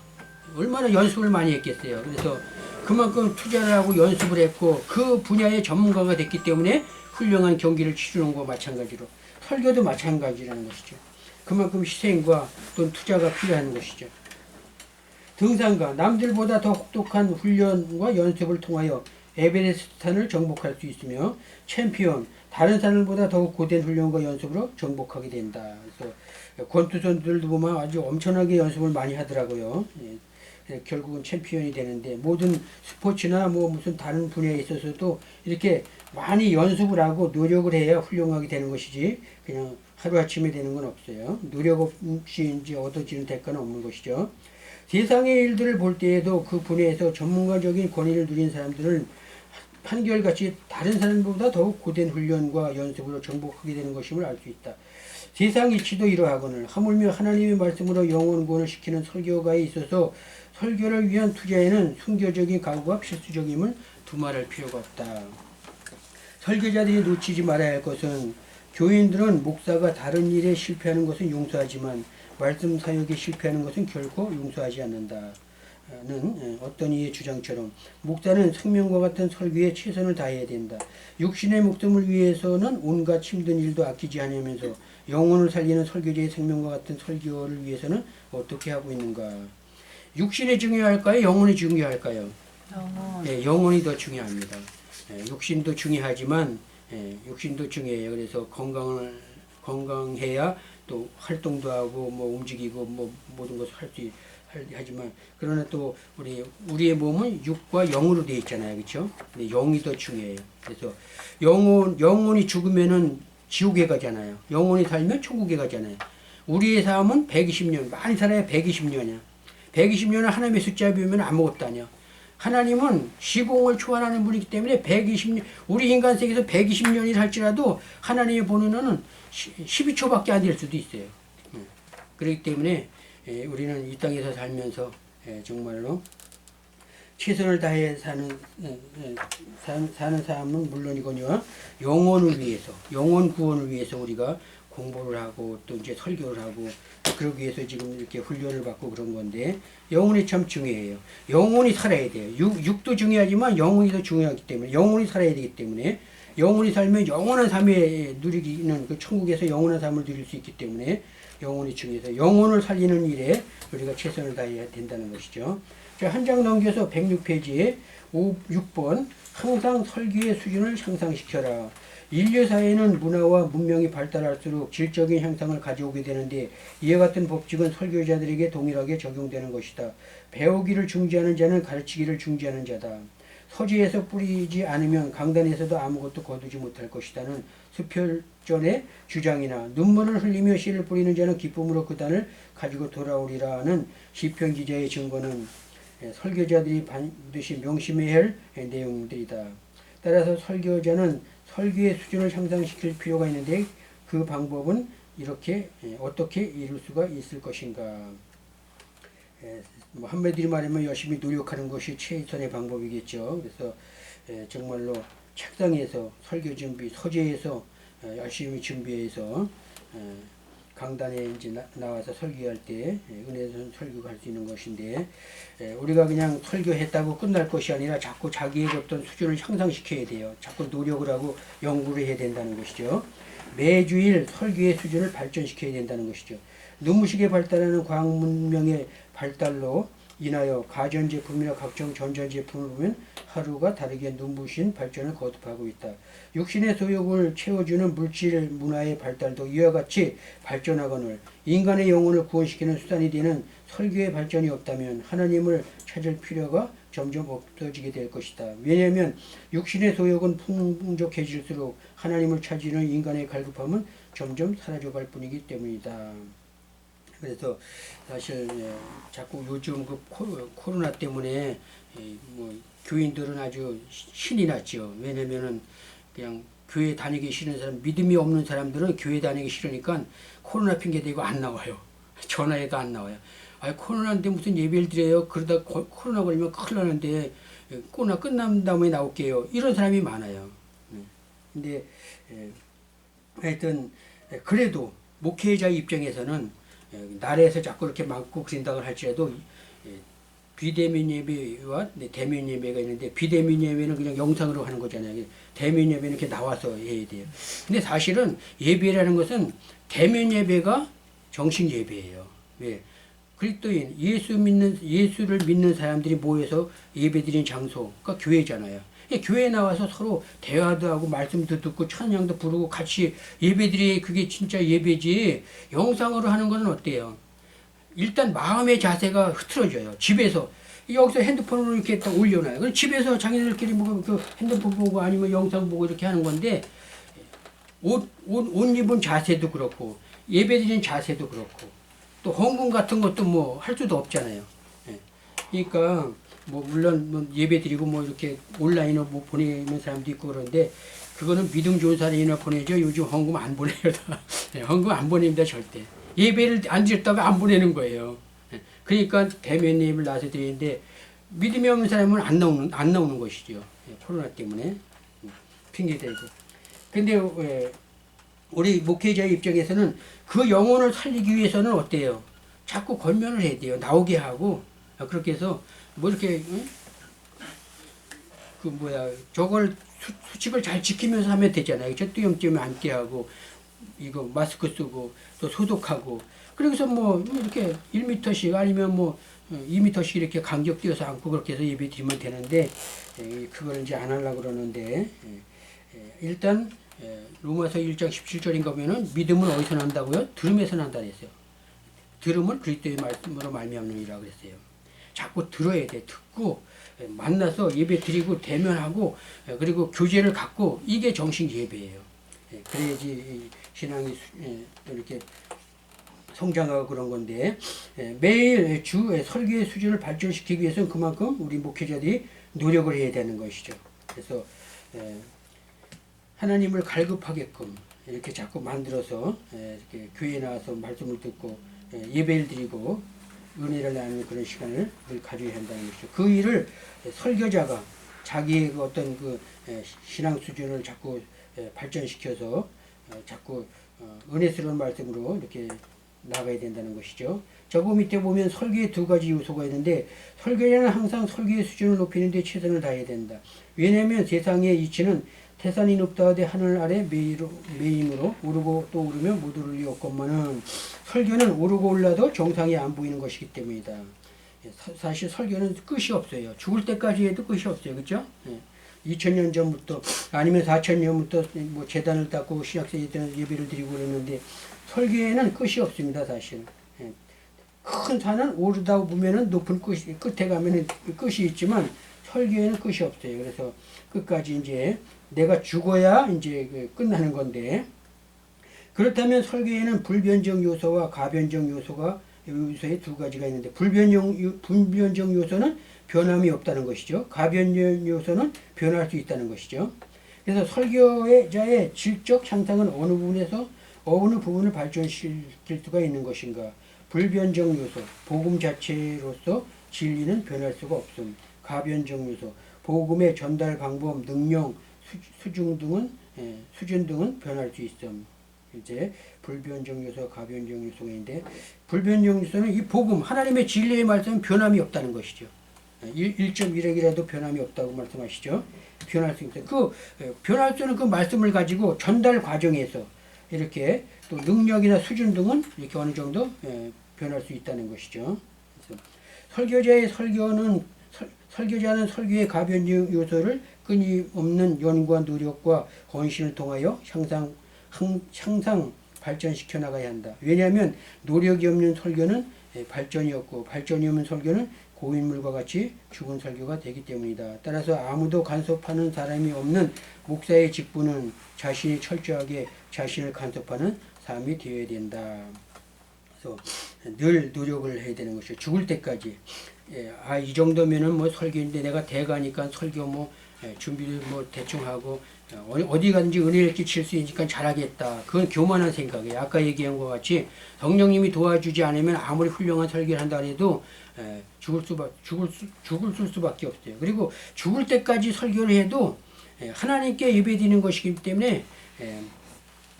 얼마나 연습을 많이 했겠어요. 그래서 그만큼 투자를 하고 연습을 했고 그 분야의 전문가가 됐기 때문에 훌륭한 경기를 치르는 것과 마찬가지로 설교도 마찬가지라는 것이죠. 그만큼 희생과 또는 투자가 필요한 것이죠. 등산가, 남들보다 더 혹독한 훈련과 연습을 통하여 에베레스트 산을 정복할 수 있으며 챔피언, 다른 사람보다 더욱 고된 훈련과 연습으로 정복하게 된다. 그래서 권투선수들도 보면 아주 엄청나게 연습을 많이 하더라고요. 결국은 챔피언이 되는데 모든 스포츠나 뭐 무슨 다른 분야에 있어서도 이렇게 많이 연습을 하고 노력을 해야 훌륭하게 되는 것이지 그냥 하루아침에 되는 건 없어요. 노력 없이 이제 얻어지는 대가는 없는 것이죠. 세상의 일들을 볼 때에도 그 분야에서 전문가적인 권위를 누린 사람들은 한결같이 다른 사람보다 더욱 고된 훈련과 연습으로 정복하게 되는 것임을 알 수 있다. 세상 이치도 이러하거늘 하물며 하나님의 말씀으로 영혼 구원을 시키는 설교가에 있어서 설교를 위한 투자에는 순교적인 각오가 필수적임을 두말할 필요가 없다. 설교자들이 놓치지 말아야 할 것은 교인들은 목사가 다른 일에 실패하는 것은 용서하지만 말씀 사역에 실패하는 것은 결코 용서하지 않는다는 어떤 이의 주장처럼 목사는 생명과 같은 설교에 최선을 다해야 된다. 육신의 목숨을 위해서는 온갖 힘든 일도 아끼지 않으면서 영혼을 살리는 설교자의 생명과 같은 설교를 위해서는 어떻게 하고 있는가? 육신이 중요할까요? 영혼이 중요할까요? 영혼이 더 중요합니다. 육신도 중요하지만 육신도 중요해요. 그래서 건강해야 또 활동도 하고 뭐 움직이고 뭐 모든 것을 할 수 하지만 그러나 또 우리의 몸은 육과 영으로 되어 있잖아요, 그렇죠? 근데 영이 더 중요해요. 그래서 영혼이 죽으면은 지옥에 가잖아요. 영혼이 살면 천국에 가잖아요. 우리의 삶은 120년, 많이 살아야 120년이야. 120년을 하나님의 숫자에 비우면 아무것도 아니야. 하나님은 시공을 초월하는 분이기 때문에 120년, 우리 인간 세계에서 120년이 살지라도 하나님이 보는 눈은 12초밖에 안 될 수도 있어요. 그렇기 때문에 우리는 이 땅에서 살면서 정말로 최선을 다해 사는 삶은 물론이거니와 영혼을 위해서, 영혼 구원을 위해서 우리가 공부를 하고 또 이제 설교를 하고 그러기 위해서 지금 이렇게 훈련을 받고 그런 건데 영혼이 참 중요해요. 영혼이 살아야 돼요. 육도 중요하지만 영혼이 더 중요하기 때문에 영혼이 살아야 되기 때문에 영혼이 살면 영원한 삶에 누리기는 그 천국에서 영원한 삶을 누릴 수 있기 때문에 영혼이 중요해서 영혼을 살리는 일에 우리가 최선을 다해야 된다는 것이죠. 한 장 넘겨서 106페이지에 6번 항상 설교의 수준을 향상시켜라. 인류 사회는 문화와 문명이 발달할수록 질적인 향상을 가져오게 되는데 이와 같은 법칙은 설교자들에게 동일하게 적용되는 것이다. 배우기를 중지하는 자는 가르치기를 중지하는 자다. 서지에서 뿌리지 않으면 강단에서도 아무것도 거두지 못할 것이다는 수필전의 주장이나 눈물을 흘리며 씨를 뿌리는 자는 기쁨으로 그 단을 가지고 돌아오리라는 시편 기자의 증거는 설교자들이 반드시 명심해야 할 내용들이다. 따라서 설교자는 설교의 수준을 향상시킬 필요가 있는데 그 방법은 이렇게 어떻게 이룰 수가 있을 것인가. 한마디로 말하면 열심히 노력하는 것이 최선의 방법이겠죠. 그래서 정말로 책상에서 설교 준비, 서재에서 열심히 준비해서 강단에 이제 나와서 설교할 때 은혜선 설교가 할 수 있는 것인데 우리가 그냥 설교했다고 끝날 것이 아니라 자꾸 자기의 어떤 수준을 향상시켜야 돼요. 자꾸 노력을 하고 연구를 해야 된다는 것이죠. 매주일 설교의 수준을 발전시켜야 된다는 것이죠. 눈부시게 발달하는 과학 문명의 발달로 인하여 가전제품이나 각종 전자제품을 보면 하루가 다르게 눈부신 발전을 거듭하고 있다. 육신의 소욕을 채워주는 물질 문화의 발달도 이와 같이 발전하거늘 인간의 영혼을 구원시키는 수단이 되는 설교의 발전이 없다면 하나님을 찾을 필요가 점점 없어지게 될 것이다. 왜냐하면 육신의 소욕은 풍족해질수록 하나님을 찾는 인간의 갈급함은 점점 사라져갈 뿐이기 때문이다. 그래서 사실 자꾸 요즘 그 코로나 때문에 뭐 교인들은 아주 신이 났죠. 왜냐면은 그냥 교회 다니기 싫은 사람, 믿음이 없는 사람들은 교회 다니기 싫으니까 코로나 핑계 대고 안 나와요. 전화해도 안 나와요. 아, 코로나인데 무슨 예배를 드려요? 그러다 코로나 걸리면 큰일 나는데 코로나 끝난 다음에 나올게요. 이런 사람이 많아요. 근데 하여튼 그래도 목회자 입장에서는 나라에서 자꾸 이렇게 막고 그린다고 할지라도 비대면 예배와 대면 예배가 있는데 비대면 예배는 그냥 영상으로 하는 거잖아요. 대면 예배는 이렇게 나와서 해야 돼요. 근데 사실은 예배라는 것은 대면 예배가 정식 예배예요. 왜? 그리스도인 예수를 믿는 사람들이 모여서 예배드리는 장소가 교회잖아요. 교회에 나와서 서로 대화도 하고 말씀도 듣고 찬양도 부르고 같이 예배드리 그게 진짜 예배지. 영상으로 하는 건 어때요? 일단 마음의 자세가 흐트러져요. 집에서 여기서 핸드폰으로 이렇게 딱 올려놔요. 그럼 집에서 자기들끼리 뭐 그 핸드폰 보고 아니면 영상 보고 이렇게 하는 건데 옷 입은 자세도 그렇고 예배드리는 자세도 그렇고 또 헌금 같은 것도 뭐 할 수도 없잖아요. 그러니까 뭐 물론 뭐 예배드리고 뭐 이렇게 온라인으로 뭐 보내는 사람도 있고 그런데 그거는 믿음 좋은 사람이나 보내죠. 요즘 헌금 안 보내요. 헌금 안 보냅니다 절대. 예배를 안 드렸다고 안 보내는 거예요. 그러니까 대면 예배를 나와서 드리는데 믿음이 없는 사람은 안 나오는 것이죠. 코로나 때문에 핑계 대고. 근데 우리 목회자의 입장에서는 그 영혼을 살리기 위해서는 어때요? 자꾸 권면을 해야 돼요. 나오게 하고 그렇게 해서 뭐 이렇게 저걸 수칙을 잘 지키면서 하면 되잖아요. 저 띄엄띄엄 앉게 하고 이거 마스크 쓰고 또 소독하고 그래서 뭐 이렇게 1m씩 아니면 뭐 2m씩 이렇게 간격 띄어서 앉고 그렇게 해서 예배 드리면 되는데 그걸 이제 안 하려고 그러는데 일단 로마서 1장 17절인가 보면은 믿음은 어디서 난다고요? 들음에서 난다 그랬어요. 들음은 그리스도의 말씀으로 말미암느니라 그랬어요. 자꾸 들어야 돼. 듣고 만나서 예배 드리고 대면하고 그리고 교제를 갖고 이게 정식 예배예요. 그래야지 신앙이 이렇게 성장하고 그런 건데 매일 주 설교의 수준을 발전시키기 위해서는 그만큼 우리 목회자들이 노력을 해야 되는 것이죠. 그래서 하나님을 갈급하게끔 이렇게 자꾸 만들어서 이렇게 교회에 나와서 말씀을 듣고 예배를 드리고 은혜를 나누는 그런 시간을 가져야 한다는 것이죠. 그 일을 설교자가 자기의 어떤 그 신앙 수준을 자꾸 발전시켜서 자꾸 은혜스러운 말씀으로 이렇게 나가야 된다는 것이죠. 저거 밑에 보면 설교의 두 가지 요소가 있는데 설교자는 항상 설교의 수준을 높이는 데 최선을 다해야 된다. 왜냐하면 세상의 이치는 태산이 높다 하되 하늘 아래 매임으로 오르고 또 오르면 못 오를 리 없건만은 설교는 오르고 올라도 정상이 안 보이는 것이기 때문이다. 사실 설교는 끝이 없어요. 죽을 때까지 해도 끝이 없어요. 그렇죠? 2000년 전부터 아니면 4000년부터 뭐 재단을 닦고 신약세계 때는 예배를 드리고 그랬는데 설교에는 끝이 없습니다. 사실. 큰 산은 오르다 보면은 높은 끝에 가면은 끝이 있지만 설교에는 끝이 없어요. 그래서 끝까지 이제 내가 죽어야 이제 끝나는 건데 그렇다면 설교에는 불변정 요소와 가변정 요소의 두 가지가 있는데 불변정 요소는 변함이 없다는 것이죠. 가변정 요소는 변할 수 있다는 것이죠. 그래서 설교자의 질적 향상은 어느 부분을 발전시킬 수가 있는 것인가. 불변정 요소, 복음 자체로서 진리는 변할 수가 없음. 가변정 요소, 복음의 전달 방법, 능력, 수준 등은 변할 수 있음. 이제 불변정 요소, 가변정 요소가 있는데 불변정 요소는 이 복음, 하나님의 진리의 말씀은 변함이 없다는 것이죠. 1.1핵이라도 변함이 없다고 말씀하시죠. 변할 수 있다. 변할 수 있는 그 말씀을 가지고 전달 과정에서 이렇게 또 능력이나 수준 등은 이렇게 어느 정도 변할 수 있다는 것이죠. 그래서 설교자의 설교자는 설교의 가변 요소를 끊임없는 연구와 노력과 헌신을 통하여 항상 발전시켜 나가야 한다. 왜냐하면 노력이 없는 설교는 발전이 없고 발전이 없는 설교는 고인물과 같이 죽은 설교가 되기 때문이다. 따라서 아무도 간섭하는 사람이 없는 목사의 직분은 자신이 철저하게 자신을 간섭하는 삶이 되어야 된다. 그래서 늘 노력을 해야 되는 것이죠. 죽을 때까지. 이 정도면은 뭐 설교인데 내가 대가니까 설교 뭐 준비를 뭐 대충 하고 어디 가든지 은혜를 끼칠 수 있으니까 잘하겠다. 그건 교만한 생각이에요. 아까 얘기한 것 같이 성령님이 도와주지 않으면 아무리 훌륭한 설교를 한다 해도 죽을 수밖에 없어요. 그리고 죽을 때까지 설교를 해도 하나님께 예배드리는 것이기 때문에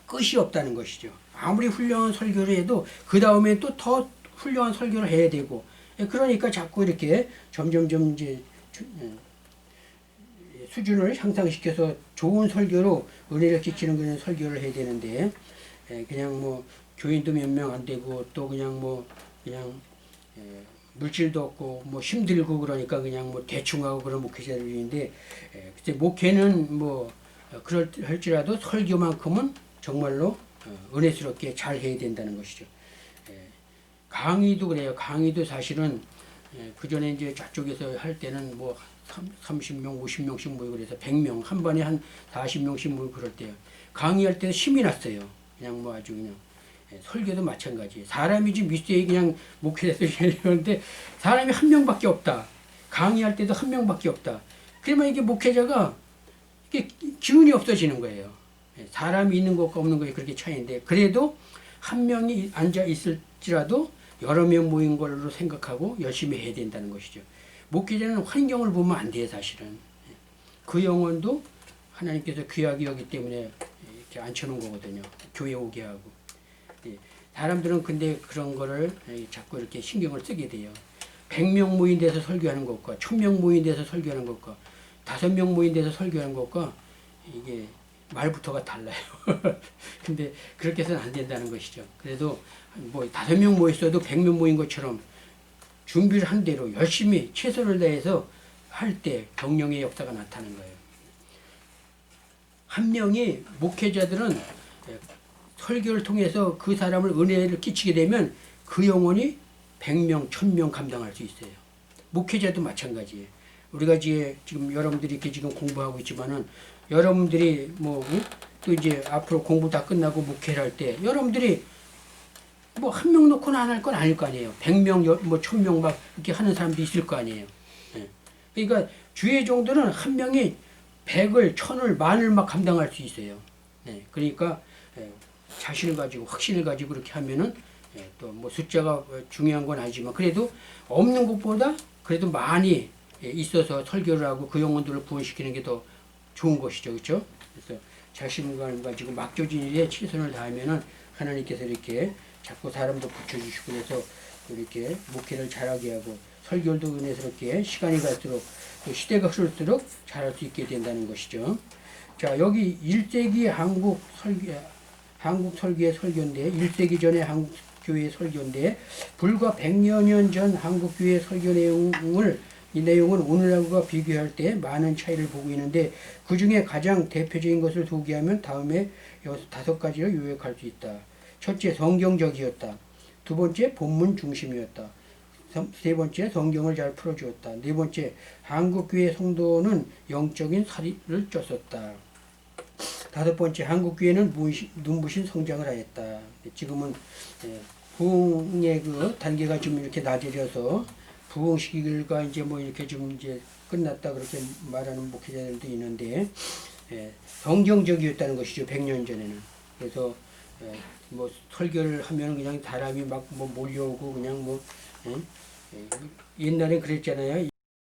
끝이 없다는 것이죠. 아무리 훌륭한 설교를 해도 그 다음에 또 더 훌륭한 설교를 해야 되고 그러니까 자꾸 이렇게 점점점 이제 수준을 향상시켜서 좋은 설교로 은혜를 끼치는 그런 설교를 해야 되는데 그냥 뭐 교인도 몇 명 안 되고 또 그냥 물질도 없고 뭐 힘들고 그러니까 그냥 뭐 대충 하고 그런 목회자들인데 그때 목회는 뭐 할지라도 설교만큼은 정말로 은혜스럽게 잘 해야 된다는 것이죠. 강의도 그래요. 강의도 사실은 그 전에 이제 저쪽에서 할 때는 뭐 30명, 50명씩 모이고 그래서 100명, 한 번에 한 40명씩 모이고 그럴 때요. 강의할 때도 힘이 났어요. 그냥 뭐 아주 그냥. 설교도 마찬가지예요. 사람이 지금 미스에 그냥 목회자에서 얘기하는데 사람이 한 명밖에 없다. 강의할 때도 한 명밖에 없다. 그러면 이게 목회자가 이게 기운이 없어지는 거예요. 사람이 있는 것과 없는 것이 그렇게 차이인데 그래도 한 명이 앉아 있을지라도 여러 명 모인 걸로 생각하고 열심히 해야 된다는 것이죠. 목회자는 환경을 보면 안 돼요, 사실은. 그 영혼도 하나님께서 귀하게 여기 때문에 이렇게 앉혀놓은 거거든요. 교회 오게 하고. 사람들은 근데 그런 거를 자꾸 이렇게 신경을 쓰게 돼요. 100명 모인 데서 설교하는 것과 1000명 모인 데서 설교하는 것과 5명 모인 데서 설교하는 것과 이게 말부터가 달라요. 근데 그렇게 해서는 안 된다는 것이죠. 그래도 뭐 5명 모였어도 100명 모인 것처럼 준비를 한 대로 열심히 최선을 다해서 할 때 성령의 역사가 나타나는 거예요. 한 명이 목회자들은 설교를 통해서 그 사람을 은혜를 끼치게 되면 그 영혼이 100명, 1000명 감당할 수 있어요. 목회자도 마찬가지예요. 우리가 지금 여러분들이 이렇게 지금 공부하고 있지만은 여러분들이 또 이제 앞으로 공부 다 끝나고 목회를 할 때 여러분들이 뭐 한 명 놓고는 안 할 건 아닐 거 아니에요. 100명, 뭐 1000명 막 이렇게 하는 사람도 있을 거 아니에요. 그러니까 주의 정도는 한 명이 100을, 1000을, 10,000을 막 감당할 수 있어요. 그러니까 자신을 가지고 확신을 가지고 그렇게 하면은 또 뭐 숫자가 중요한 건 아니지만 그래도 없는 것보다 그래도 많이 있어서 설교를 하고 그 영혼들을 구원시키는 게 더 좋은 것이죠, 그렇죠? 그래서 자신감을 가지고 막조진 일에 최선을 다하면은 하나님께서 이렇게 자꾸 사람도 붙여주시고 그래서 이렇게 목회를 잘하게 하고 설교도 은혜스럽게 시간이 갈수록 또 시대가 흐를수록 잘할 수 있게 된다는 것이죠. 자, 여기 1세기 한국 설교의 설교인데 1세기 전에 한국 교회의 설교인데 불과 100여 년 전 한국 교회의 설교 이 내용은 오늘날과 비교할 때 많은 차이를 보고 있는데 그 중에 가장 대표적인 것을 소개하면 다음에 5가지로 요약할 수 있다. 첫째, 성경적이었다. 두 번째, 본문 중심이었다. 세 번째, 성경을 잘 풀어주었다. 네 번째, 한국교회 성도는 영적인 살이를 쪘었다. 다섯 번째, 한국교회는 눈부신 성장을 하였다. 지금은 부흥의 그 단계가 좀 이렇게 낮아져서 부흥 시기가 이제 뭐 이렇게 좀 이제 끝났다 그렇게 말하는 목회자들도 있는데 성경적이었다는 것이죠. 100년 전에는. 그래서 뭐 설교를 하면 그냥 사람이 막 뭐 몰려오고 그냥 뭐 옛날에 그랬잖아요.